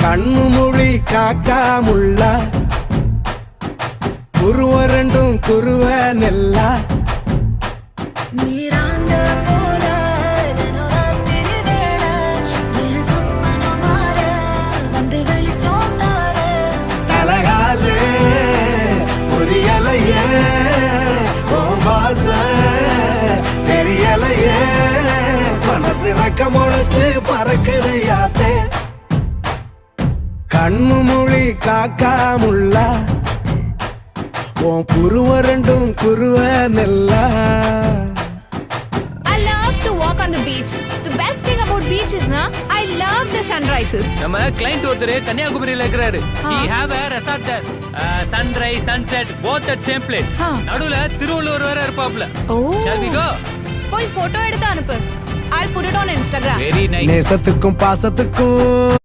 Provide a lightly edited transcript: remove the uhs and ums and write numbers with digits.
கண்ணு மொழி காக்காமுள்ள குருவ ரெண்டும் குருவ நெல்லா நீராந்த போல தினராத்திரி வேளை என் சொப்பனம் மாற வந்து வெளிச்சம் தார தலகாலு புரியலையே பாச தெரியலையே மனசு ரக்க முளைச்சு பறக்குது யாத்தே கண்ணு மொழி காக்காமுள்ள உன் குருவ ரெண்டும் குருவ நெல்லா. I love to walk on the beach. The best thing about beach is I love the sunrises. நம்ம கிளைண்ட் ஒருத்தர் கன்னியாகுமரியில இருக்கிறாரு. He have a resort there. Sunrise, sunset, both at same place. நடுவுல திருவள்ளுவர் வேற இருப்பாப்ல. Oh. Shall we go? போய் photo எடுத்து அனுப்பு. I'll put it on Instagram. Very nice. நேசத்துக்கும் பாசத்துக்கும்